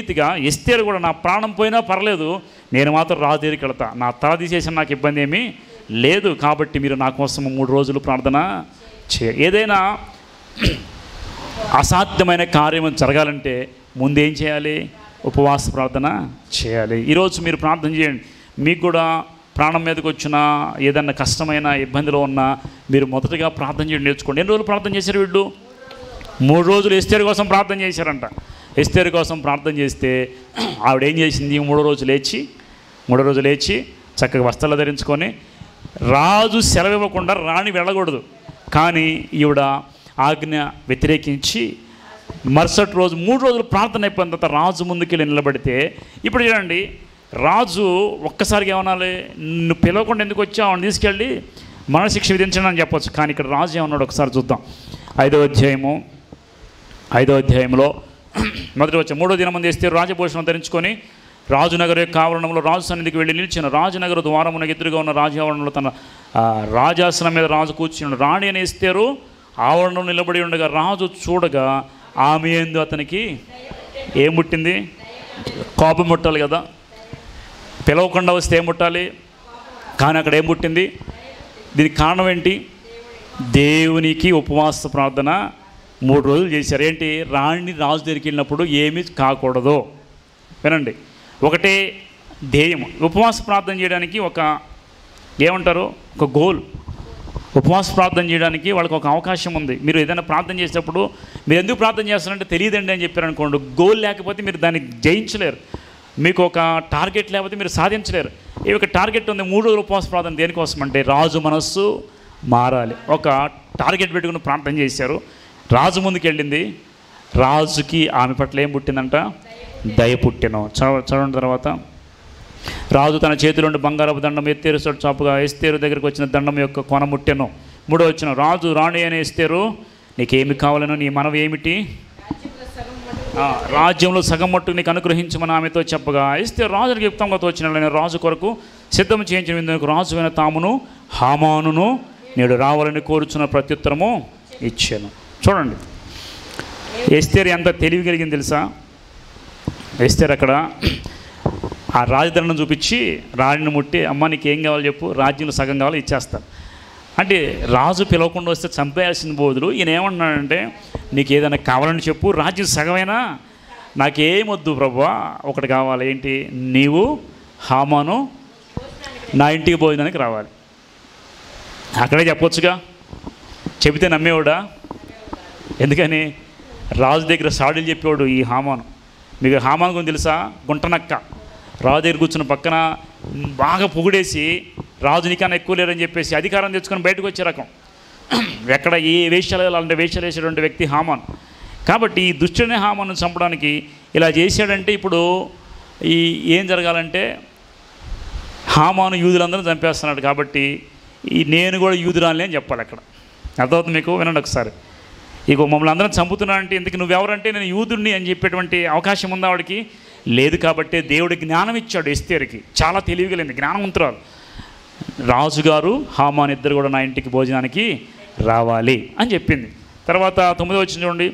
రీతిగా ఎస్తేరు కూడా నా ప్రాణం పోయినా పర్లేదు, నేను మాత్రం రాజు దగ్గరికి వెళ్తా, నా తల తీసేసిన నాకు ఇబ్బంది ఏమీ లేదు, కాబట్టి మీరు నా కోసం 3 రోజులు ప్రార్థన ఏదైనా అసాధ్యమైన కార్యం జరగాలంటే ముందేం చేయాలి? ఉపవాస ప్రార్థన చేయాలి. ఈరోజు మీరు ప్రార్థన చేయండి. మీకు కూడా ప్రాణం మీదకి వచ్చినా ఏదన్నా కష్టమైన ఇబ్బందిలో ఉన్నా మీరు మొదటగా ప్రార్థన చేయడం నేర్చుకోండి. ఎన్ని రోజులు ప్రార్థన చేశారు వీళ్ళు? 3 రోజులు ఎస్తేరు కోసం ప్రార్థన చేశారంట. ఎస్తేరు కోసం ప్రార్థన చేస్తే ఆవిడ ఏం చేసింది? 3 రోజు లేచి చక్కగా వస్త్రాలు ధరించుకొని, రాజు సెలవు ఇవ్వకుండా రాణి వెళ్ళకూడదు, కానీ ఈవిడ ఆజ్ఞ వ్యతిరేకించి మరుసటి రోజు 3 రోజులు ప్రార్థన అయిపోయిన తర్వాత రాజు ముందుకెళ్ళి నిలబడితే, ఇప్పుడు చూడండి, రాజు ఒక్కసారిగా ఏమనాలి? నువ్వు పిలవకుండా ఎందుకు వచ్చావు, ఆవిడని తీసుకెళ్ళి మరణశిక్ష విధించండి అని చెప్పొచ్చు. కానీ ఇక్కడ రాజు ఏమన్నాడు ఒకసారి చూద్దాం. 5వ అధ్యాయంలో మొదటి వచ్చే 3వ దినమందు ఎస్తేరు రాజభూషణం ధరించుకొని రాజునగర్ యొక్క ఆవరణంలో రాజు సన్నిధికి వెళ్ళి నిలిచిన. రాజునగర్ ద్వారమునకు ఎదురుగా ఉన్న రాజు ఆవరణంలో తన రాజాసనం మీద రాజు కూర్చుని, రాణి అని ఎస్తేరు ఆవరణంలో నిలబడి ఉండగా రాజు చూడగా ఆమె యందు అతనికి ఏం ముట్టింది? కోపం ముట్టాలి కదా, పిలవకుండా వస్తే ఏం ముట్టాలి? కానీ అక్కడ ఏం పుట్టింది? దీనికి కారణం ఏంటి? దేవునికి ఉపవాస ప్రార్థన 3 రోజులు చేశారు. ఏంటి? రాణి రాజు దగ్గరికి వెళ్ళినప్పుడు ఏమీ కాకూడదు. వినండి, ఒకటే ధ్యేయం. ఉపవాస ప్రార్థన చేయడానికి ఒక గోల్. ఉపవాస ప్రార్థన చేయడానికి వాళ్ళకి ఒక అవకాశం ఉంది. మీరు ఏదైనా ప్రార్థన చేసేటప్పుడు మీరు ఎందుకు ప్రార్థన చేస్తారంటే తెలియదండి అని చెప్పారనుకోండి, గోల్ లేకపోతే మీరు దాన్ని జయించలేరు. మీకు ఒక టార్గెట్ లేకపోతే మీరు సాధించలేరు. ఈ ఒక టార్గెట్ ఉంది. 3 రోజులు ఉపవాస ప్రార్థన దేనికోసం అంటే రాజు మనస్సు మారాలి. ఒక టార్గెట్ పెట్టుకుని ప్రార్థన చేశారు. రాజు ముందుకు వెళ్ళింది. రాజుకి ఆమె పట్ల ఏం పుట్టిందంట? దయ పుట్టెను. చదవండి. తర్వాత రాజు తన చేతిలోండి బంగారపు దండం ఎత్తేరు చాపుగా ఎస్తేరు దగ్గరికి వచ్చిన దండం యొక్క కొన ముట్టెను. 3వ వచనం, రాజు రాణి అని ఎస్తేరు నీకేమి కావాలను, నీ మనవి ఏమిటి? రాజ్యంలో సగం మట్టుకు నీకు అనుగ్రహించమని ఆమెతో చెప్పగా, ఎస్తేరు రాజునికి యుక్తంగా తోచిన రాజు కొరకు సిద్ధం చేయించిన విందుకు రాజువైన తామును హామానును నేడు రావాలని కోరుచున్న ప్రత్యుత్తరము ఇచ్చాను. చూడండి, ఎస్తేరు ఎంత తెలివి కలిగింది తెలుసా? ఎస్తేరు అక్కడ ఆ రాజధరణం చూపించి రాణిని ముట్టి, అమ్మ నీకేం కావాలి చెప్పు, రాజ్యంలో సగం కావాలి ఇచ్చేస్తాను అంటే, రాజు పిలవకుండా వస్తే చంపేయాల్సిన బోధులు ఈయన ఏమంటున్నాడంటే, నీకు ఏదైనా కావాలని చెప్పు, రాజ్యం సగమైనా నాకేమొద్దు ప్రభువా, ఒకటి కావాలి. ఏంటి? నీవు హామాను నా ఇంటికి భోజనానికి రావాలి. అక్కడే చెప్పొచ్చుగా, చెబితే నమ్మేవాడా? ఎందుకని? రాజు దగ్గర సాడీలు చెప్పేవాడు ఈ హామాను. మీకు హామాను గురించి తెలుసా? గుంటనక్క. రాజు దగ్గర కూర్చున్న పక్కన బాగా పొగిడేసి రాజు నీకన్నా ఎక్కువ లేరని చెప్పేసి అధికారం తెచ్చుకొని బయటకు వచ్చే రకం. ఎక్కడ ఏ వేషాలు అలాంటి వేషాలు వేసేటువంటి వ్యక్తి హామాను. కాబట్టి ఈ దుష్టుని హామాను చంపడానికి ఇలా చేశాడంటే, ఇప్పుడు ఏం జరగాలంటే హామాను యూదులందరూ చంపేస్తున్నాడు. కాబట్టి నేను కూడా యూదురాలని అని చెప్పాలి అక్కడ. అర్థమవుతుంది మీకు? వినండి ఒకసారి. ఇక మమ్మల్ని అందరం చంపుతున్నానంటే ఎందుకు, నువ్వెవరంటే నేను యూదుడిని అని చెప్పేటువంటి అవకాశం ఉందా వాడికి? లేదు. కాబట్టి దేవుడి జ్ఞానం ఇచ్చాడు ఎస్తేరుకి. చాలా తెలివిగలిగింది, జ్ఞానవంతురాలు. రాజుగారు హామాను ఇద్దరు కూడా నా ఇంటికి భోజనానికి రావాలి అని చెప్పింది. తర్వాత 9వ వచనం చూడండి.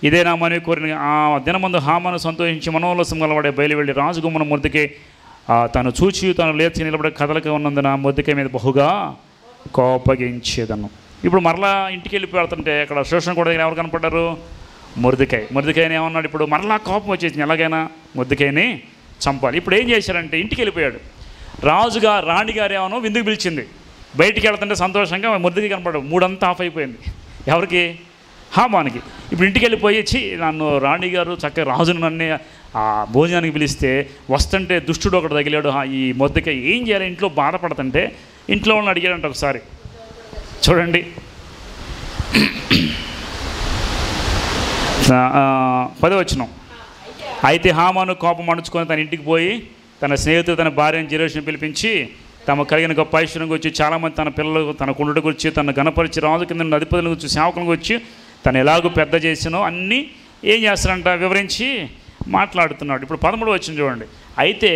ఇదే నా మనవి కోరిన ఆ దినమందు హామాను సంతోషించి మనోల్లాసం గలవాడే బయలువెళ్ళి రాజుగుమ్మన మొర్దెకై తను చూచి తను లేచి నిలబడే కథలకు ఉన్నందున మొర్దెకై మీద బహుగా కోపగించేదను. ఇప్పుడు మరలా ఇంటికి వెళ్ళిపోతుంటే అక్కడ శోషణ కూడా ఎవరు కనపడ్డారు? మొర్దెకైని ఏమన్నాడు? ఇప్పుడు మరలా కోపం వచ్చేసింది, ఎలాగైనా మొర్దెకైని చంపాలి. ఇప్పుడు ఏం చేశారంటే ఇంటికి వెళ్ళిపోయాడు. రాణిగారు ఏమనో విందుకు పిలిచింది. బయటికి వెళ్తుంటే సంతోషంగా మొర్దెకై కనపడ్డాడు. 3 అంతా ఆఫ్ అయిపోయింది. ఎవరికి? హామానికి. ఇప్పుడు ఇంటికి వెళ్ళిపోయి నన్ను రాణిగారు చక్కగా రాజును నన్ను భోజనానికి పిలిస్తే వస్తుంటే దుష్టుడు ఒకటి తగిలాడు. ఈ మొర్దెకై ఏం చేయాలి? ఇంట్లో బాధపడుతుంటే ఇంట్లో వాళ్ళని అడిగాడంట ఒకసారి. చూడండి, 10వ వచనం. అయితే హామాను కోపం అణుచుకొని తన ఇంటికి పోయి తన స్నేహితుడు తన భార్యను జెరెషును పిలిపించి తమ కలిగిన గొప్ప ఐశ్వర్యం గురించి చాలామంది తన పిల్లలు తన కుండట గురించి తన గణపరిచి రాజు కింద అధిపతుల గురించి సేవకుల గురించి తను ఎలాగో పెద్ద చేసినో అన్నీ ఏం చేస్తారంట వివరించి మాట్లాడుతున్నాడు. ఇప్పుడు 13వ వచనం చూడండి. అయితే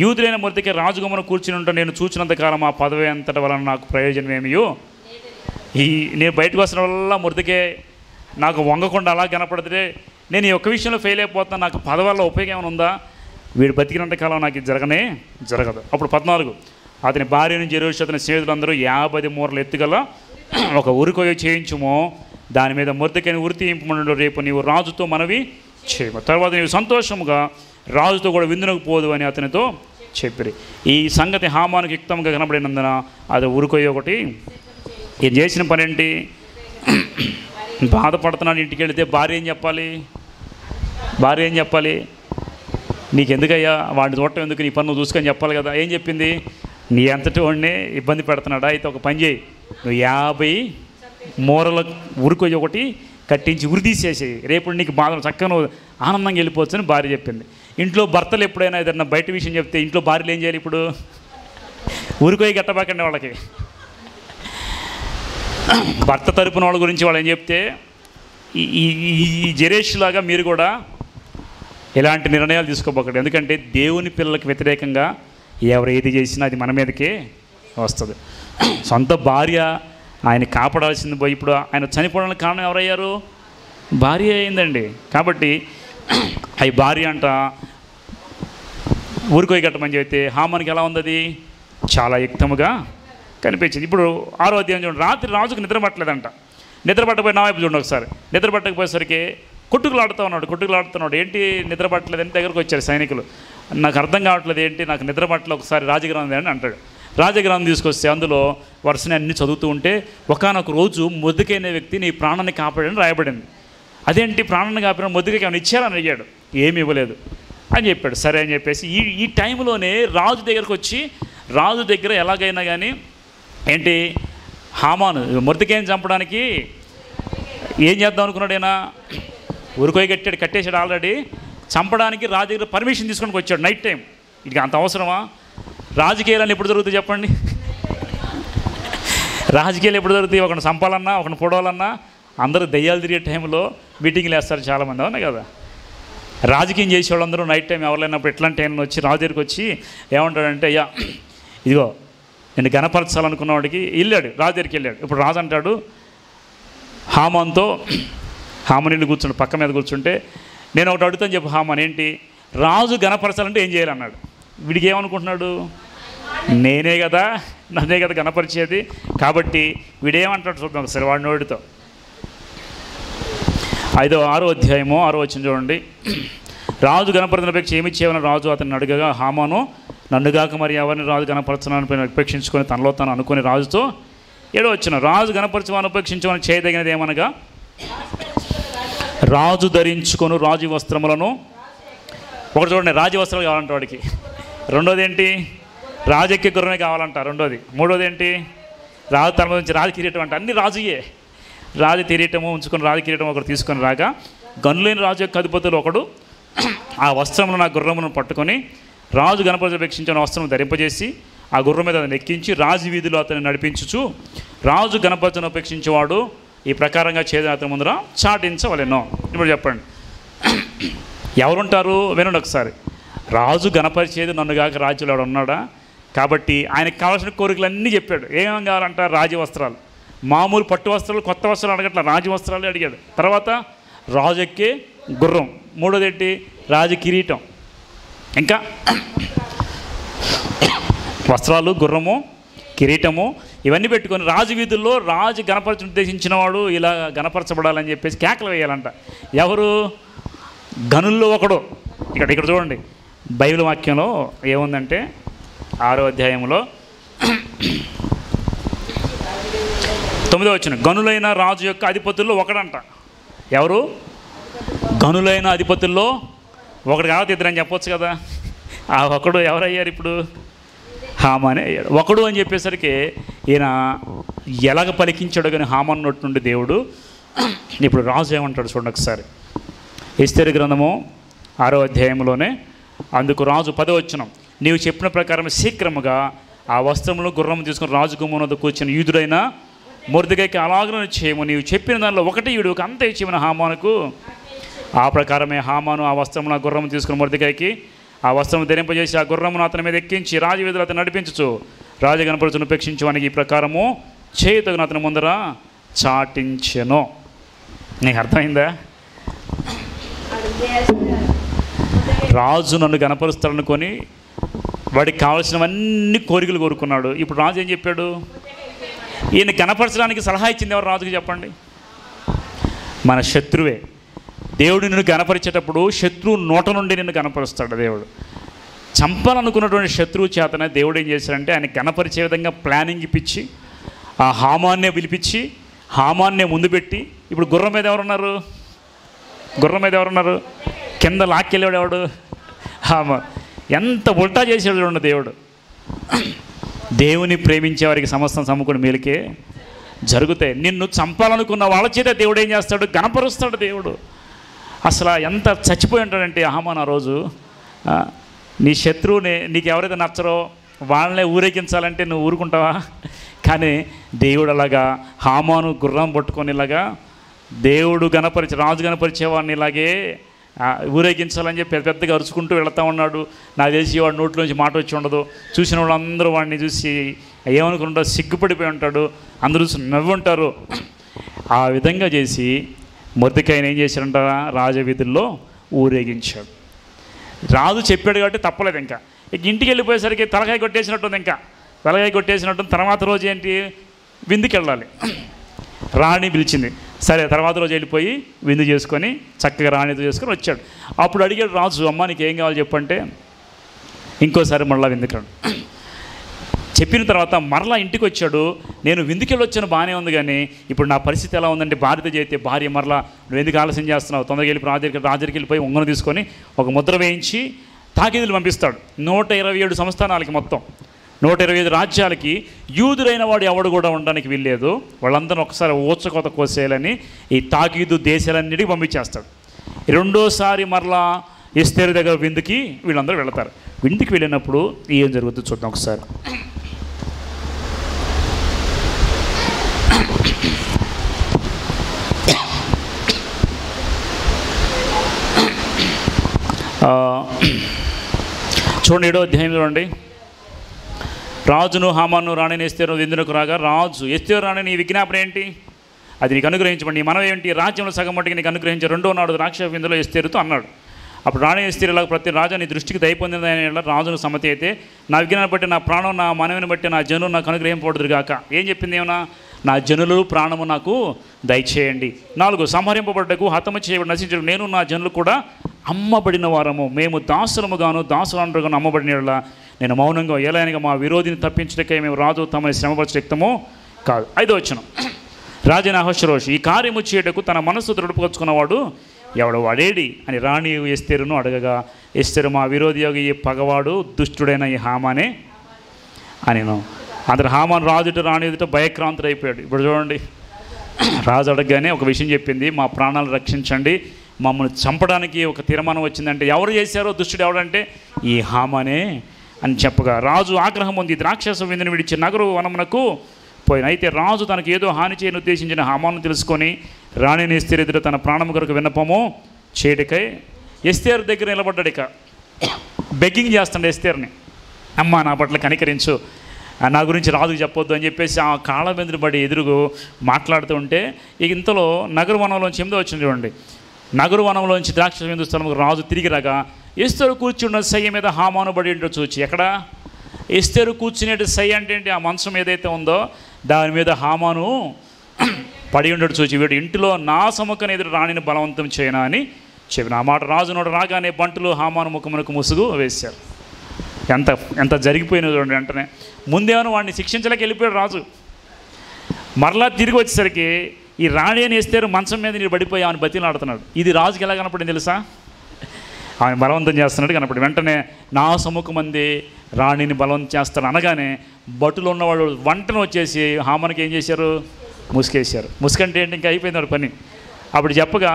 యూదులైన మొర్దెకై రాజుగుమ్మను కూర్చుని ఉంటా నేను చూచినంతకాలం ఆ పదవి అంతటి వలన నాకు ప్రయోజనం ఏమియో, నేను బయటకు వస్తున్న వల్ల మొర్దెకై నాకు వంగకుండా అలా కనపడితే నేను ఈ ఒక్క విషయంలో ఫెయిల్ అయిపోతున్నా, నాకు పదవి వల్ల ఉపయోగం ఏమైనా ఉందా? వీడు బతికినంత కాలం నాకు ఇది జరగదు. అప్పుడు 14, అతని భార్య నుంచి ఎరువు అతని స్నేహితులందరూ 50 మూరలు ఎత్తుగల ఒక ఉరికొయ్య చేయించుమో, దాని మీద మొర్దెకైన ఉరి తీయింపమను, రేపు నీవు రాజుతో మనవి చేయము, తర్వాత నీవు సంతోషముగా రాజుతో కూడా విందునకు పోదు అని అతనితో చెప్పిరి. ఈ సంగతి హామానుకు యుక్తంగా కనబడినందున అది ఉరికొయ్య ఒకటి. ఈయన చేసిన పని ఏంటి? బాధపడుతున్నాడు. ఇంటికి వెళితే భార్య ఏం చెప్పాలి? నీకెందుకయ్యా వాడిని చూడటం ఎందుకు, నీ పన్ను చూసుకొని చెప్పాలి కదా. ఏం చెప్పింది? నీ అంతటి వాడిని ఇబ్బంది పెడుతున్నాడా? అయితే ఒక పని చేయి, నువ్వు 50 మూరల ఉరికొయ్య ఒకటి కట్టించి ఉరి తీసేసి రేపు నీకు బాధ చక్కగా నువ్వు ఆనందంగా వెళ్ళిపోవచ్చు అని భార్య చెప్పింది. ఇంట్లో భర్తలు ఎప్పుడైనా ఏదన్నా బయట విషయం చెప్తే ఇంట్లో భార్యలు ఏం చేయాలి? ఇప్పుడు ఉరికొయ్య కట్టబాకండి వాళ్ళకి. భర్త తరపున వాళ్ళ గురించి వాళ్ళు ఏం చెప్తే ఈ జరేష్ లాగా మీరు కూడా ఎలాంటి నిర్ణయాలు తీసుకోబోకండి. ఎందుకంటే దేవుని పిల్లలకు వ్యతిరేకంగా ఎవరు ఏది చేసినా అది మన మీదకే వస్తుంది. సొంత భార్య ఆయన కాపాడాల్సింది పోయి ఇప్పుడు ఆయన చనిపోవడానికి కారణం ఎవరయ్యారు? భార్య అయిందండి. కాబట్టి అవి భార్య అంట ఊరికొయ్య కట్టమని చెప్తే హామానికి ఎలా ఉంది? అది చాలా యుక్తముగా కనిపించింది. ఇప్పుడు 6వ అధ్యాయం చూడండి. రాత్రి రాజుకు నిద్ర పట్టలేదంట. నిద్ర పట్టకపోయి నా వైపు చూడండి ఒకసారి. నిద్ర పట్టకపోయేసరికి కొట్టుకులాడుతున్నాడు. ఏంటి నిద్ర పట్టలేదని దగ్గరకు వచ్చారు సైనికులు. నాకు అర్థం కావట్లేదు, ఏంటి నాకు నిద్ర పట్టలేదు, ఒకసారి రాజగ్రంథం అని అంటాడు. రాజగ్రంథం తీసుకొస్తే అందులో వరుసని అన్ని చదువుతూ ఉంటే ఒకానొక రోజు మొర్దెకై అనే వ్యక్తి నీ ప్రాణాన్ని కాపాడని రాయబడింది. అదేంటి ప్రాణాన్ని కాపాడిన మొర్దెకైకి ఏమైనా ఇచ్చారని అడిగాడు. ఏమి ఇవ్వలేదు అని చెప్పాడు. సరే అని చెప్పేసి ఈ టైంలోనే రాజు దగ్గరకు వచ్చి రాజు దగ్గర ఎలాగైనా కానీ ఏంటి హామాను మొర్దెకైని చంపడానికి ఏం చేద్దాం అనుకున్నాడు? అయినా ఉరికొయ్య కట్టేశాడు ఆల్రెడీ. చంపడానికి రాజు దగ్గర పర్మిషన్ తీసుకొని వచ్చాడు నైట్ టైం. ఇది అంత అవసరమా? రాజకీయాలు ఎప్పుడు జరుగుతాయి చెప్పండి? రాజకీయాలు ఎప్పుడు జరుగుతాయి? ఒకరిని చంపాలన్నా ఒకరిని పొడవాలన్నా అందరూ దయ్యాలు తిరిగే టైంలో మీటింగ్లు వేస్తారు చాలామంది, అవునా కదా? రాజకీయం చేసే వాళ్ళందరూ నైట్ టైం ఎవరు లేనప్పుడు ఎట్లాంటి టైంలో వచ్చి రాజు దగ్గరికి వచ్చి ఏమంటాడంటే, అయ్యా ఇదిగో నేను గణపరచాలనుకున్న వాడికి వెళ్ళాడు, రాజు దగ్గరికి వెళ్ళాడు. ఇప్పుడు రాజు అంటాడు హామాన్తో, హామాన్ కూర్చుంటే పక్క మీద కూర్చుంటే, నేను ఒకటి అడుగుతాను చెప్పు హామాన్, ఏంటి? రాజు గణపరచాలంటే ఏం చేయాలన్నాడు. వీడికి ఏమనుకుంటున్నాడు? నన్నే కదా గణపరిచేది. కాబట్టి వీడేమంటాడు చూద్దాం ఒకసారి వాడి నోటితో. 6వ అధ్యాయము 6వ వచనం చూడండి. రాజు గణపరచన అపేక్ష ఏమి చేయమని రాజు అతన్ని అడగగా హామాను నన్నుగాక మరి ఎవరిని రాజు గణపరచనని అపేక్షించుకొని తనలో తాను అనుకుని రాజుతో 7వ వచనం రాజు గణపరచమని ఉపేక్షించమని చేయదగినది ఏమనగా రాజు ధరించుకొని రాజు వస్త్రములను, ఒకటి చూడండి రాజు వస్త్రాలు కావాలంట వాడికి. రెండోది ఏంటి? రాజెక్కే గుర్రమే కావాలంట రెండోది. మూడోది ఏంటి? రాజు తన నుంచి రాజు కిరీటం అంట. అన్ని రాజుయే. రాజు కిరీటము ఉంచుకొని రాజు కిరీటం ఒకటి తీసుకొని రాగా గనులైన రాజు యొక్క అధిపతులు ఒకడు ఆ వస్త్రములను ఆ గుర్రములను పట్టుకొని రాజు గణపరచపేక్షించిన వస్త్రం ధరింపజేసి ఆ గుర్రం మీద అతను ఎక్కించి రాజు వీధిలో అతన్ని నడిపించుచు రాజు గణపరచను ఉపేక్షించేవాడు ఈ ప్రకారంగా చేసిన అతని ముందర చాటించవలెనో. ఇప్పుడు చెప్పండి ఎవరుంటారు? వినండి ఒకసారి. రాజు గణపరిచేది నన్నుగాక రాజ్యంలో వాడు ఉన్నాడా? కాబట్టి ఆయనకు కావాల్సిన కోరికలన్నీ చెప్పాడు. ఏమేమి కావాలంట? రాజవస్త్రాలు, మామూలు పట్టు వస్త్రాలు, కొత్త వస్త్రాలు అడగట్ల, రాజవస్త్రాలు అడిగాడు. తర్వాత రాజు ఎక్కే గుర్రం, మూడోది ఏంటి? రాజు కిరీటం, ఇంకా వస్త్రాలు, గుర్రము, కిరీటము ఇవన్నీ పెట్టుకొని రాజు వీధుల్లో రాజు గణపరచ ఉద్దేశించిన వాడు ఇలా గణపరచబడాలని చెప్పేసి కేకలు వేయాలంట. ఎవరు? గనుల్లో ఒకడు. ఇక్కడ చూడండి బైబిల్ వాక్యంలో ఏముందంటే 6వ అధ్యాయంలో 9వ వచనం గనులైన రాజు యొక్క అధిపతుల్లో ఒకడంట. ఎవరు? గనులైన అధిపతుల్లో ఒకడు కాదు, ఇద్దరని చెప్పొచ్చు కదా. ఆ ఒకడు ఎవరయ్యారు ఇప్పుడు? హామానే అయ్యాడు. ఒకడు అని చెప్పేసరికి ఈయన ఎలాగ పలికించాడు కానీ హామాన్ నోటి నుండి దేవుడు. ఇప్పుడు రాజు ఏమంటాడు చూడండి ఒకసారి. ఎస్తేరు గ్రంథము 6వ అధ్యాయంలోనే అందుకు రాజు 10వ వచనం నీవు చెప్పిన ప్రకారం శీఘ్రముగా ఆ వస్త్రములు గుర్రం తీసుకుని రాజు గుమ్మనొద్ద కూర్చుని యూదుడైన మొర్దెకైకి అలాగనే చేయము, నీవు చెప్పిన దానిలో ఒకటి యూదుకు అంతే ఇచ్చేమని హామానుకు. ఆ ప్రకారమే హామాను ఆ వస్త్రమును ఆ గుర్రం తీసుకుని మొర్దెకైకి ఆ వస్త్రం ధరింపజేసి ఆ గుర్రమును అతని మీద ఎక్కించి రాజు వీధులు అతను నడిపించు రాజు గణపరచును ఉపేక్షించడానికి ఈ ప్రకారము చేయతగిన అతని ముందర చాటించెను. నీకు అర్థమైందా? రాజు నన్ను గణపరుస్తాడనుకొని వాడికి కావాల్సినవన్నీ కోరికలు కోరుకున్నాడు. ఇప్పుడు రాజు ఏం చెప్పాడు? ఈయన గణపరచడానికి సలహా ఇచ్చింది ఎవరు రాజుకి చెప్పండి? మన శత్రువే. దేవుడు నిన్ను గణపరిచేటప్పుడు శత్రువు నోట నుండి నిన్ను గణపరుస్తాడు. దేవుడు చంపాలనుకున్నటువంటి శత్రువు చేతనే దేవుడు ఏం చేశాడంటే ఆయన గణపరిచే విధంగా ప్లానింగ్ ఇప్పించి ఆ హామాన్నే పిలిపించి హామాన్నే ముందు పెట్టి, ఇప్పుడు గుర్రం మీద ఎవరున్నారు? గుర్రం మీద ఎవరున్నారు? కింద లాక్కెళ్ళాడు ఎవడు? హామాన్. ఎంత ఉల్టా చేసాడు చూడండి దేవుడు. దేవుని ప్రేమించే వారికి సమస్తం సమకూడి మేలుకే జరుగుతాయి. నిన్ను చంపాలనుకున్న వాళ్ళ చేత దేవుడు ఏం చేస్తాడు? గణపరుస్తాడు దేవుడు. అసలు ఎంత చచ్చిపోయి ఉంటాడంటే హామాన్ ఆ రోజు. నీ శత్రువుని నీకు ఎవరైతే నచ్చరో వాళ్ళనే ఊరేగించాలంటే నువ్వు ఊరుకుంటావా? కానీ దేవుడు అలాగా హామాను గుర్రం పట్టుకొని ఇలాగా దేవుడు రాజు గణపరిచేవాడిని ఇలాగే ఊరేగించాలని చెప్పి పెద్దగా అరుచుకుంటూ వెళుతూ ఉన్నాడు. నాకు తెలిసి వాడి నోట్లోంచి మాట వచ్చి ఉండదు. చూసిన వాళ్ళందరూ వాడిని చూసి ఏమనుకుంటారు? సిగ్గుపడిపోయి ఉంటాడు. అందరూ చూసి నవ్వు ఉంటారు. ఆ విధంగా చేసి మొర్దెకైని ఏం చేశారంట? రాజవీధుల్లో ఊరేగించాడు. రాజు చెప్పాడు కాబట్టి తప్పలేదు. ఇంకా ఇంటికి వెళ్ళిపోయేసరికి తలకాయ కొట్టేసినట్టుంది. ఇంకా తలకాయ కొట్టేసినట్టు తర్వాత రోజు ఏంటి? విందుకి వెళ్ళాలి. రాణి పిలిచింది. సరే తర్వాత రోజు వెళ్ళిపోయి విందు చేసుకొని చక్కగా రాణితో చేసుకొని వచ్చాడు. అప్పుడు అడిగాడు రాజు, అమ్మ నీకు ఏం కావాలి చెప్పంటే, ఇంకోసారి మళ్ళీ విందుకాడు చెప్పిన తర్వాత మరలా ఇంటికి వచ్చాడు. నేను విందుకెళ్ళి వచ్చాను బాగానే ఉంది, కానీ ఇప్పుడు నా పరిస్థితి ఎలా ఉందంటే భార్యతో చేస్తే భార్య మరలా నువ్వు ఎందుకు ఆలస్యం చేస్తున్నావు, తొందరగా వెళ్ళి రాజుకి వెళ్ళిపోయి ఉంగను తీసుకొని ఒక ముద్ర వేయించి తాకీదులు పంపిస్తాడు. 127 సంస్థానాలకి మొత్తం 125 రాజ్యాలకి యూదులైన వాడు ఎవడు కూడా ఉండడానికి వీల్లేదు. వాళ్ళందరూ ఒకసారి ఊచకోత కోసేయాలని ఈ తాకీదు దేశాలన్నిటికీ పంపించేస్తాడు. రెండోసారి మరలా ఎస్తేరు దగ్గర విందుకి వీళ్ళందరూ వెళతారు. విందుకి వెళ్ళినప్పుడు ఏం జరుగుతుందో చూద్దాం ఒకసారి. చూడండి 7వ అధ్యాయం చూడండి. రాజును హామాను రాణిని ఎస్తేరు విందునకు రాగా రాజు ఎస్తేరు రాణిని విజ్ఞాపన ఏంటి? అది నీకు అనుగ్రహించబడి మనం ఏంటి? రాజ్యంలో సగం మట్టికి నీకు అనుగ్రహించి 2వ నాడు ద్రాక్ష విందులో ఎస్తేరుతో అన్నాడు. అప్పుడు రాణి ఎస్తేరు ఇలా ప్రతి రాజు నీ దృష్టికి దయపొందిన రాజును సమ్మతి అయితే నా విజ్ఞానం బట్టి నా ప్రాణం నా మనవిని బట్టి నా జనులు నాకు అనుగ్రహింపబడుదురుగాక. ఏం చెప్పింది? ఏమన్నా? నా జనులు ప్రాణము నాకు దయచేయండి. 4 సంహరింపబడ్డకు హతము చేయబడి నశించడం నేను నా జనులు కూడా అమ్మబడిన వారము. మేము దాసులముగాను దాసులందరుగాను అమ్మబడిన నేను మౌనంగా ఎలాగనగా మా విరోధిని తప్పించడానికై మేము రాజు తమని శ్రమపరచక్తమో కాదు. 5వ వచనం. రాజైన అహష్వేరోషు ఈ కార్యము చేయటకు తన మనస్సు దృఢపరుచుకున్నవాడు ఎవడు వాడేడి అని రాణి ఎస్తేరును అడగగా ఎస్తేరు మా విరోధి యొక్క ఈ పగవాడు దుష్టుడైన ఈ హామానే అనిను. అందరు హామాను రాజుట రాణి ఎదుట భయక్రాంతుడు అయిపోయాడు. ఇప్పుడు చూడండి, రాజు అడగగానే ఒక విషయం చెప్పింది, మా ప్రాణాలు రక్షించండి, మమ్మల్ని చంపడానికి ఒక తీర్మానం వచ్చిందంటే ఎవరు చేశారో దుష్టుడు ఎవడంటే ఈ హామానే అని చెప్పగా రాజు ఆగ్రహం ఉంది. ద్రాక్షస విందుని విడిచి నగరు వనమునకు పోయిన. అయితే రాజు తనకు ఏదో హాని చేయని ఉద్దేశించిన హామాను తెలుసుకొని రాణిని ఎస్తేరు ఎదుట తన ప్రాణం కొరకు విన్నపము చేయడికై ఎస్తేరు దగ్గర నిలబడ్డాడు. ఇక బెగ్గింగ్ చేస్తాడు ఎస్తేరుని, అమ్మ నా పట్ల కనికరించు, నా గురించి రాజుకు చెప్పొద్దు అని చెప్పేసి ఆ కాళ్ళ మీద పడి ఎదురుగు మాట్లాడుతూ ఉంటే ఇక ఇంతలో నగరు వనంలోంచి 8వ వచ్చింది చూడండి. నగరు వనంలోంచి ద్రాక్ష విందు స్థలముకు రాజు తిరిగి రాగా ఎస్తేరు కూర్చున్న సయ్య మీద హామాను పడి ఏంటో చూచి. ఎక్కడ ఎస్తేరు కూర్చునేటి సయ్య అంటే ఏంటి? ఆ మంచం ఏదైతే ఉందో దాని మీద హామాను పడి ఉండడు చూచి వీడు ఇంటిలో నా సముఖాన్ని ఎదురు రాణిని బలవంతం చేయనా అని చెప్పిన. ఆ మాట రాజు నోడు రాగానే బంటులు హామాను ముఖమునకు ముసుగు వేశారు. ఎంత జరిగిపోయినా చూడండి. వెంటనే ముందేమో వాడిని శిక్షించలేక వెళ్ళిపోయాడు రాజు. మరలా తిరిగి వచ్చేసరికి ఈ రాణి అని ఎస్తేరు మంచం మీద నీరు పడిపోయి ఆమెను బతిలాడుతున్నాడు. ఇది రాజుకి ఎలా కనపడింది తెలుసా? ఆమె బలవంతం చేస్తున్నాడు కనపడి. వెంటనే నా సముఖమంది రాణిని బలవంతం చేస్తాడు అనగానే బట్టులో ఉన్నవాడు వంటను వచ్చేసి హామానికి ఏం చేశారు? ముసుకేశారు. ముసుకంటే ఏంటి? ఇంకా అయిపోయింది వాడు పని. అప్పుడు చెప్పగా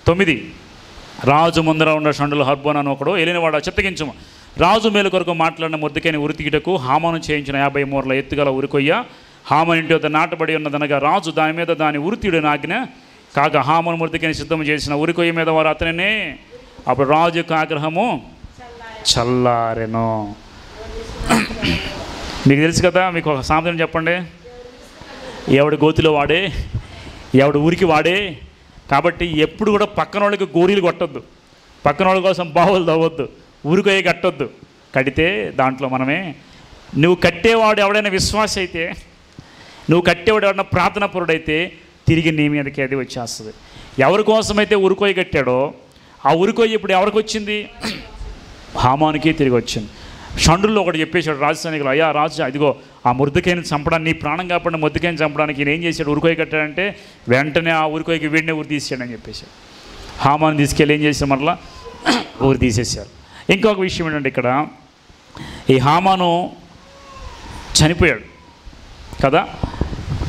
9 రాజు ముందర ఉన్న షండులు హర్బోన్ అని ఒకడు వెళ్ళినవాడు చిత్తగించము. రాజు మేలు కొరకు మాట్లాడిన మొర్దెకైని ఉరితీయుటకు హామాను చేయించిన 50 మూరల ఎత్తుగల ఉరికొయ్య హామాను ఇంటి వద్ద నాటబడి ఉన్నదనగా రాజు దాని మీద దాని ఉరితీయుడిని ఆజ్ఞ కాగా హామాను మొర్దెకైని సిద్ధం చేసిన ఉరికొయ్య మీద వారు అతనినే. అప్పుడు రాజు యొక్క ఆగ్రహము చల్లారెను. మీకు తెలుసు కదా, మీకు ఒక సామెత చెప్పండి. ఎవడు గోతిలో వాడే, ఎవడు ఊరికి వాడే కాబట్టి ఎప్పుడు కూడా పక్కన వాళ్ళకి గోరీలు కొట్టొద్దు, పక్కన వాళ్ళ కోసం బావులు తవ్వద్దు, ఊరికొయ్యి కట్టొద్దు. కడితే దాంట్లో మనమే, నువ్వు కట్టేవాడు ఎవడైనా విశ్వాస అయితే, నువ్వు కట్టేవాడు ఎవడైనా ప్రార్థనాపరుడైతే తిరిగి నీ మీదకి అది వచ్చేస్తుంది. ఎవరి కోసమైతే ఉరికొయ్యి కట్టాడో ఆ ఉరికొయ్యి ఇప్పుడు ఎవరికి వచ్చింది? హామానికి తిరిగి వచ్చింది. షండ్రుల్లో ఒకటి చెప్పేశాడు రాజధానిలో, అయ్యా రాజు, అదిగో ఆ మొర్దెకైని చంపడానికి, నీ ప్రాణం కాపాడిన మొర్దెకైని చంపడానికి ఈయన ఏం చేశాడు? ఉరికొయ్యి కట్టాడంటే వెంటనే ఆ ఉరికొయ్యికి వీడినే ఊరి తీసాడని చెప్పేశాడు. హామాను తీసుకెళ్ళి ఏం చేశారు? మరలా ఊరి తీసేశారు. ఇంకొక విషయం ఏంటంటే, ఇక్కడ ఈ హామాను చనిపోయాడు కదా,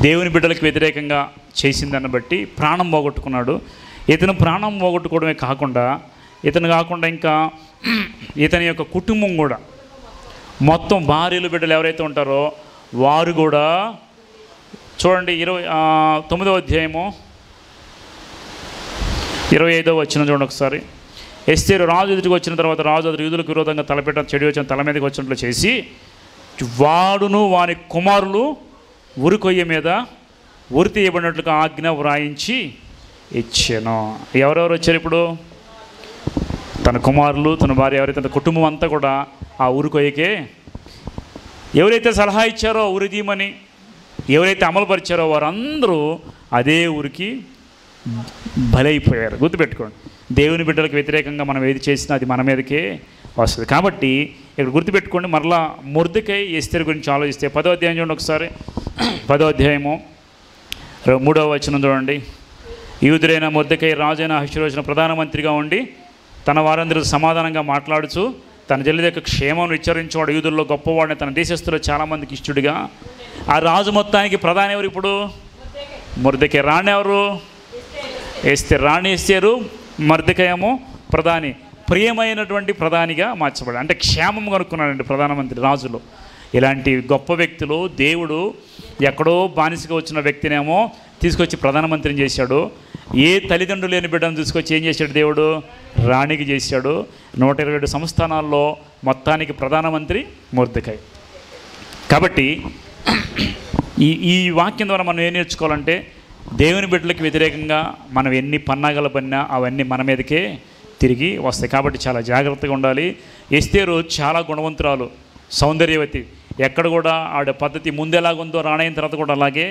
దేవుని బిడ్డలకు వ్యతిరేకంగా చేసిందని బట్టి ప్రాణం పోగొట్టుకున్నాడు. ఇతను ప్రాణం పోగొట్టుకోవడమే కాకుండా ఇంకా ఇతని యొక్క కుటుంబం కూడా, మొత్తం భార్యలు బిడ్డలు ఎవరైతే ఉంటారో వారు కూడా చూడండి. 29వ అధ్యాయము 25వ వచనం చూడండి ఒకసారి. ఎస్తేరు రాజు ఎదుటికి వచ్చిన తర్వాత రాజు అతడు యూదులకు విరోధంగా తలపెట్ట చెడు వచ్చిన తల మీదకి వచ్చినట్లు చేసి వాడును వాని కుమారులు ఉరికొయ్య మీద ఉరి తీయబడినట్లుగా ఆజ్ఞ వ్రాయించి ఇచ్చాను. ఎవరెవరు వచ్చారు ఇప్పుడు? తన కుమారులు, తన భార్య, ఎవరైతే తన కుటుంబం అంతా కూడా ఆ ఉరికొయ్యకే, ఎవరైతే సలహా ఇచ్చారో ఉరి తీయమని, ఎవరైతే అమలుపరిచారో వారందరూ అదే ఊరికి బలైపోయారు. గుర్తుపెట్టుకోండి, దేవుని బిడ్డలకు వ్యతిరేకంగా మనం ఏది చేసినా అది మన మీదకే వస్తుంది. కాబట్టి ఇక్కడ గుర్తుపెట్టుకోండి. మరలా మొర్దెకై ఎస్తేరు గురించి ఆలోచిస్తే 10వ అధ్యాయం చూడండి ఒకసారి. 10వ అధ్యాయము 3వ వచనం చూడండి. యూదుడైన మొర్దెకై రాజైన అహష్వేరోషును ప్రధానమంత్రిగా ఉండి తన వారందరూ సమాధానంగా మాట్లాడుచు తన చెల్లి యొక్క క్షేమం విచారించేవాడు, యూదుల్లో గొప్పవాడిని, తన దేశస్తులు చాలామందికి ఇష్టడుగా. ఆ రాజు మొత్తానికి ప్రధాని ఎవరు ఇప్పుడు? మొర్దెకై. రాణి ఎవరు? ఎస్తేరు. రాణి ఎస్తేరు, మొర్దెకై ఏమో ప్రధాని. ప్రియమైనటువంటి ప్రధానిగా మార్చబడి, అంటే క్షేమం కనుక్కున్నాడండి ప్రధానమంత్రి రాజులో. ఇలాంటి గొప్ప వ్యక్తులు దేవుడు ఎక్కడో బానిసగా వచ్చిన వ్యక్తినేమో తీసుకొచ్చి ప్రధానమంత్రిని చేశాడు. ఏ తల్లిదండ్రులు లేని బిడ్డను తీసుకొచ్చి ఏం చేశాడు దేవుడు? రాణికి చేశాడు. 127 సంస్థానాల్లో మొత్తానికి ప్రధానమంత్రి మొర్దెకై. కాబట్టి ఈ వాక్యం ద్వారా మనం ఏం నేర్చుకోవాలంటే, దేవుని బిడ్డలకు వ్యతిరేకంగా మనం ఎన్ని పన్నాగాలు పన్నా అవన్నీ మన మీదకే తిరిగి వస్తాయి. కాబట్టి చాలా జాగ్రత్తగా ఉండాలి. ఎస్తేరు చాలా గుణవంతురాలు, సౌందర్యవతి. ఎక్కడ కూడా ఆడ పద్ధతి ముందు ఎలాగుందో రాణైన తర్వాత కూడా అలాగే.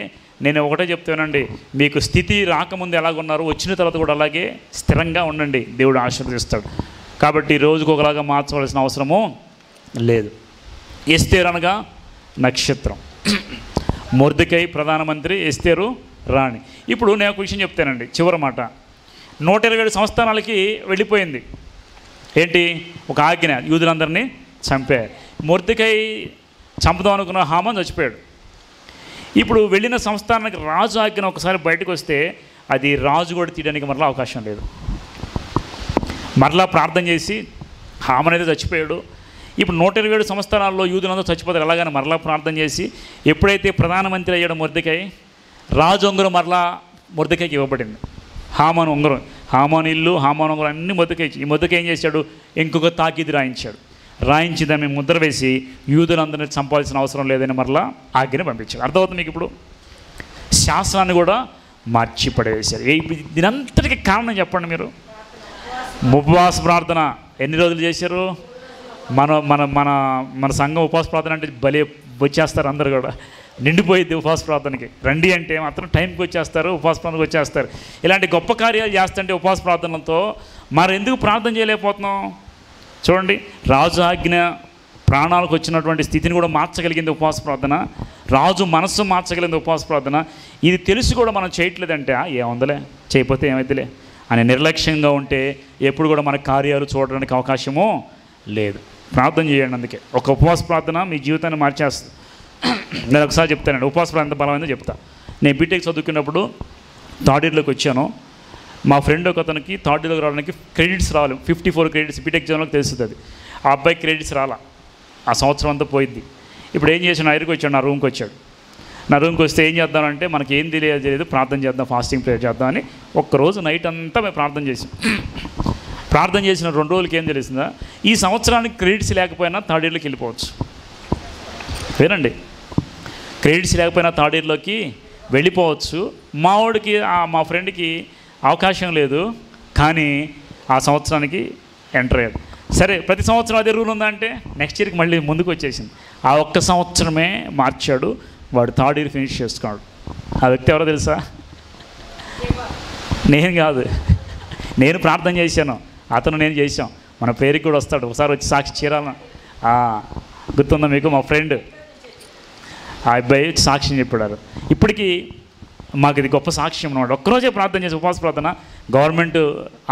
నేను ఒకటే చెప్తానండి, మీకు స్థితి రాకముందు ఎలాగున్నారో వచ్చిన తర్వాత కూడా అలాగే స్థిరంగా ఉండండి, దేవుడు ఆశీర్వదిస్తాడు. కాబట్టి రోజుకు ఒకలాగా మార్చవలసిన అవసరము లేదు. ఎస్తేరు అనగా నక్షత్రం, మొర్దెకై ప్రధానమంత్రి, ఎస్తేరు రాణి. ఇప్పుడు నేను ఒక విషయం చెప్తానండి, చివరి మాట. 127 సంస్థానాలకి వెళ్ళిపోయింది. ఏంటి? ఒక ఆజ్ఞ, యూదులందరినీ చంపారు. మొర్దెకై చంపుదాం అనుకున్న హామాను చచ్చిపోయాడు. ఇప్పుడు వెళ్ళిన సంస్థానానికి రాజు ఆజ్ఞ ఒకసారి బయటకు వస్తే అది రాజు కూడా తీయడానికి మరలా అవకాశం లేదు. మరలా ప్రార్థన చేసి హామాను అయితే చచ్చిపోయాడు. ఇప్పుడు 127 సంస్థానాల్లో యూదులందరూ చచ్చిపోతారు. ఎలాగైనా మరలా ప్రార్థన చేసి ఎప్పుడైతే ప్రధానమంత్రి అయ్యాడు మొర్దెకై, రాజు ఉంగరం మరలా మొర్దెకైకి ఇవ్వబడింది. హామాను ఉంగరం, హామాను ఇల్లు, హామాను ఉంగరం అన్నీ మొర్దెకైకి. ఈ మొర్దెకై ఏం చేశాడు? ఇంకొక తాకీదు రాయించాడు. రాయించి దాన్ని ముద్ర వేసి యూదులందరినీ చంపాల్సిన అవసరం లేదని మరలా ఆజ్ఞని పంపించాడు. అర్థమవుతుంది మీకు? ఇప్పుడు శాస్త్రాన్ని కూడా మార్చి పడేశారు. దీనంతటికి కారణం చెప్పండి మీరు. ఉపవాస ప్రార్థన ఎన్ని రోజులు చేశారు? మన మన మన మన సంఘం ఉపవాస ప్రార్థన అంటే భలే వచ్చేస్తారు, అందరు కూడా నిండిపోయింది ఉపవాస ప్రార్థనకి. రండి అంటే మాత్రం టైంకి వచ్చేస్తారు, ఉపవాస ప్రార్థనకు వచ్చేస్తారు. ఇలాంటి గొప్ప కార్యాలు చేస్తుంటే ఉపవాస ప్రార్థనలతో మరి ఎందుకు ప్రార్థన చేయలేకపోతున్నాం? చూడండి, రాజు ఆజ్ఞ ప్రాణాలకు వచ్చినటువంటి స్థితిని కూడా మార్చగలిగింది ఉపవాస ప్రార్థన. రాజు మనస్సు మార్చగలిగింది ఉపవాస ప్రార్థన. ఇది తెలిసి కూడా మనం చేయట్లేదంటే ఏముందలే, చేయకపోతే ఏమైతేలే అని నిర్లక్ష్యంగా ఉంటే ఎప్పుడు కూడా మన కార్యాలు చూడడానికి అవకాశమూ లేదు. ప్రార్థన చేయండి. అందుకే ఒక ఉపవాస ప్రార్థన మీ జీవితాన్ని మార్చేస్తుంది. నేను ఒకసారి చెప్తానండి, ఉపవాస ప్రార్థన ఎంత బలమైందో చెప్తా. నేను బీటెక్ చదువుకున్నప్పుడు థర్డ్ ఇయర్లోకి వచ్చాను. మా ఫ్రెండ్ ఒక అతనికి థర్డ్ ఇయర్లోకి రావడానికి క్రెడిట్స్ రావాలి, 54 క్రెడిట్స్ బీటెక్ ఎగ్జామ్లోకి తెలుస్తుంది. అది ఆ అబ్బాయి క్రెడిట్స్ రాలా, ఆ సంవత్సరం అంతా పోయింది. ఇప్పుడు ఏం చేశాను? నా దగ్గరికి వచ్చాడు, నా రూమ్కి వచ్చాడు. నా రూమ్కి వస్తే ఏం చేద్దామంటే మనకి ఏం తెలియదు, ప్రార్థన చేద్దాం, ఫాస్టింగ్ ప్రేయర్ చేద్దాం అని ఒక్కరోజు నైట్ అంతా మేము ప్రార్థన చేసాం. ప్రార్థన చేసిన 2 రోజులకి ఏం తెలిసిందా? ఈ సంవత్సరానికి క్రెడిట్స్ లేకపోయినా థర్డ్ ఇయర్లోకి వెళ్ళిపోవచ్చు. వినండి, క్రెడిట్స్ లేకపోయినా థర్డ్ ఇయర్లోకి వెళ్ళిపోవచ్చు. మా ఫ్రెండ్కి అవకాశం లేదు, కానీ ఆ సంవత్సరానికి ఎంటర్ అయ్యాడు. సరే, ప్రతి సంవత్సరం అదే రూల్ ఉందా అంటే నెక్స్ట్ ఇయర్కి మళ్ళీ ముందుకు వచ్చేసింది. ఆ ఒక్క సంవత్సరమే మార్చాడు. వాడు 3rd ఇయర్ ఫినిష్ చేసుకున్నాడు. ఆ వ్యక్తి ఎవరో తెలుసా? నేను కాదు, నేను ప్రార్థన చేశాను, అతను నేను చేశాం. మన పేరుకి కూడా వస్తాడు, ఒకసారి వచ్చి సాక్షి చీరాల. గుర్తుందా మీకు? మా ఫ్రెండ్ ఆ అబ్బాయి సాక్ష్యం చెప్పాడు. ఇప్పటికీ మాకు ఇది గొప్ప సాక్ష్యం అన్నమాట. ఒక్కరోజే ప్రార్థన చేసి ఉపవాస ప్రార్థన గవర్నమెంట్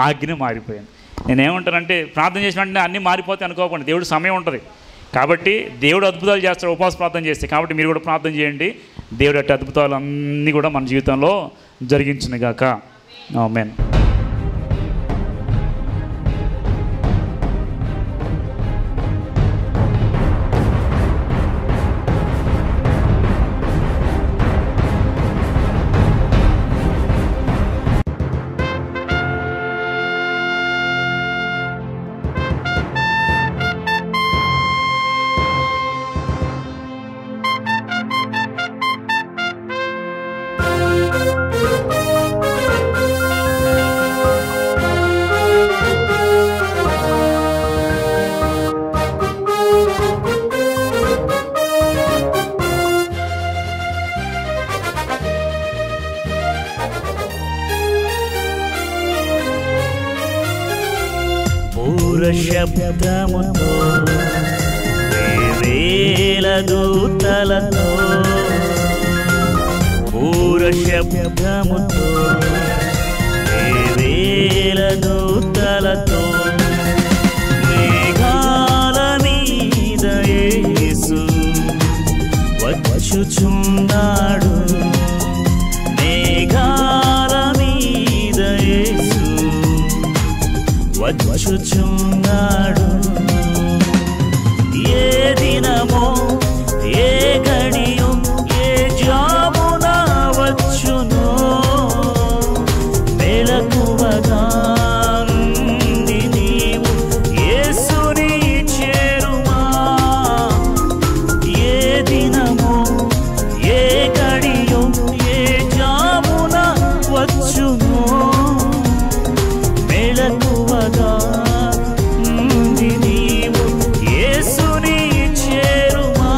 ఆజ్ఞ మారిపోయింది. నేనేమంటానంటే ప్రార్థన చేసిన వెంటనే అన్నీ మారిపోతాయి అనుకోకుండా, దేవుడు సమయం ఉంటుంది కాబట్టి దేవుడు అద్భుతాలు చేస్తాడు ఉపవాస ప్రార్థన చేస్తే. కాబట్టి మీరు కూడా ప్రార్థన చేయండి, దేవుడు అట్టి అద్భుతాలు అన్నీ కూడా మన జీవితంలో జరిగించునుగాక. ఆమేన్. శబ్దముతో వేవేల దూతలతో, పూర శబ్దముతో వేవేల దూతలతో, మేఘాల మీద యేసు వచ్చుచున్నాడు. మేఘాల మీద యేసు వచ్చుచున్నాడు. ఏ దినమో ఏ గడియో ఏ జామున వచ్చునో, మెలకువగా ఉండి నీవు యేసుని చేరుమా. ఏ దినమో ఏ గడియో ఏ జామున వచ్చునో, మెలకువగా ఉండి నీవు యేసుని చేరుమా.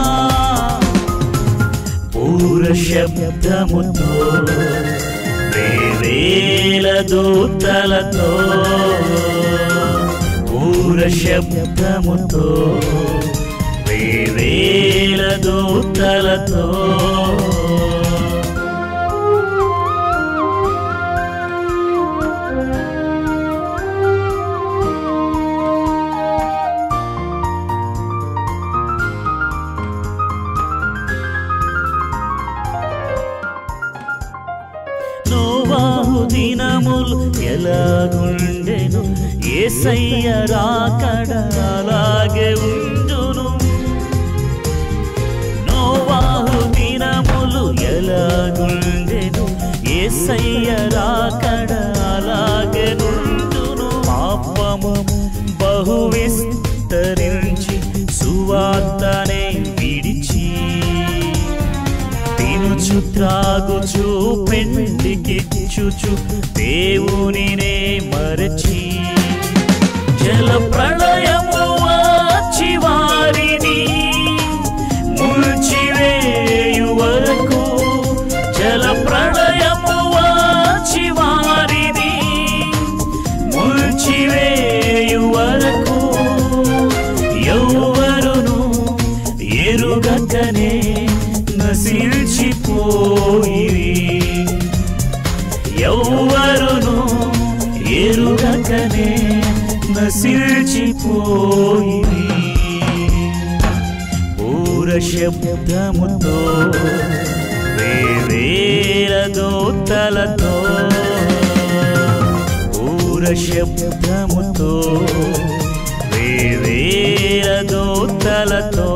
పూర శబ్దముతో వేవేల దూతలతో, పూర శబ్దముతో వేవేల దూతలతో, నోవాహు దినములు ఎలాగుండెను, యేసయ్య రాకడ అలాగే ఉండును. నోవాహు దినములు ఎలాగుండెను, యేసయ్య రాకడ అలాగే ఉండును. పాపము బహు విస్తరించి సువార్తనే విడిచి, తినుచు త్రాగుచు పెండికిచ్చుచు దేవునినే మరచి, జల ప్రళయము వచ్చి వారిని ముంచివేయు వరకు, జల ప్రళయము వచ్చి వారిని ముంచివేయు వరకు, ఎవ్వరును ఎరుగకనే నశించిపోయిరి, ఎవ్వరును ఎరుగకనే నశించిపోయిరి. పూర శబ్దముతో వేవేల దూతలతో, పూర శబ్దముతో వేవేల దూతలతో,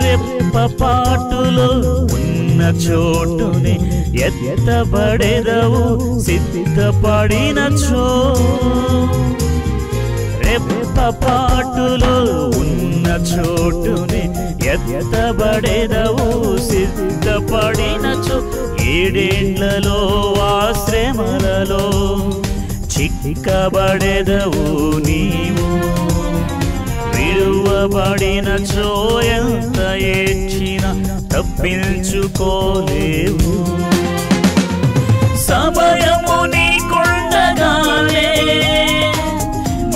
రెప్ప రెప్పపాటులో ఉన్న చోటుని ఎత్తబడెదవు సిద్ధపడినచో. రెప్పపాటులో ఉన్న చోటుని ఎత్తబడెదవు సిద్ధపడినచో. ఏడేండ్లలో ఆ శ్రమలలో చిక్కబడెదవు నీవు. విడువబడినచో ఎంత ఏడ్చినా తప్పించుకోలేవు. సమయము నీకుండగానే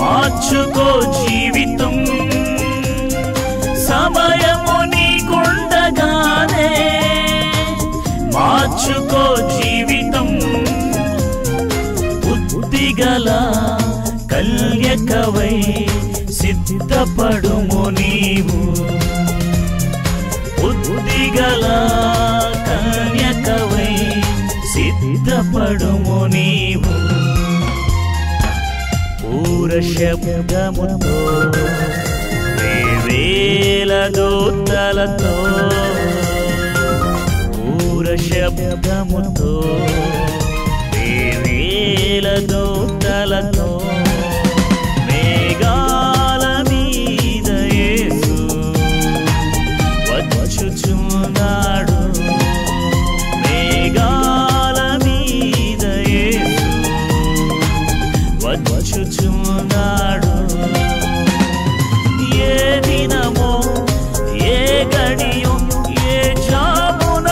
మార్చుకో జీవితం. సమయము నీకుండగానే మార్చుకో జీవితం. బుద్ధిగల కల్యకవై సిద్ధపడుము నీవు. బుద్ధిగల కన్యకవై సిద్ధపడుము నీవు. పూర శబ్దముతో వేవేల దూతలతో పూర శబ్దముతో వేవేల దూతలతో మేఘాల మీద యేసు వచ్చుచున్నాడు. మేఘాల మీద యేసు వచ్చుచున్నాడు. ఏ దినమో ఏ గడియో ఏ జామున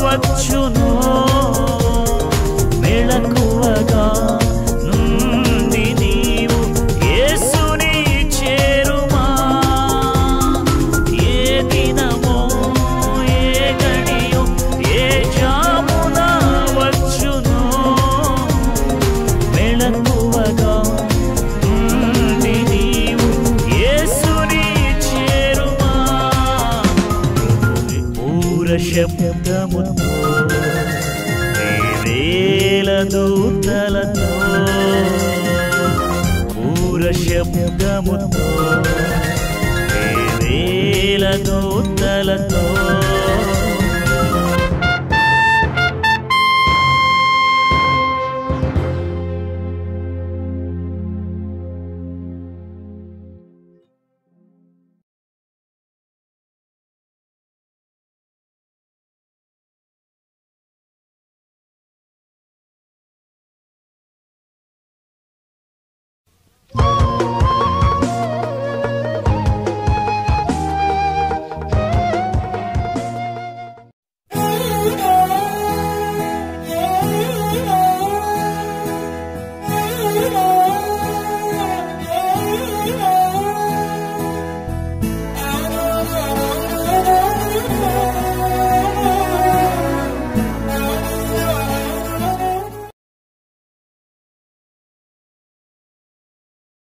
వచ్చునో మెళకువగా నుండి నీవు యేసుని చేరుమా. ఏ దినమో ఏ గడియో ఏ జామున వచ్చునో మెళకువగా నుండి నీవు యేసుని చేరుమా. పూర శబ్దముతో వేవేల దూతలతో పూర శబ్దముతో వేవేల దూతలతో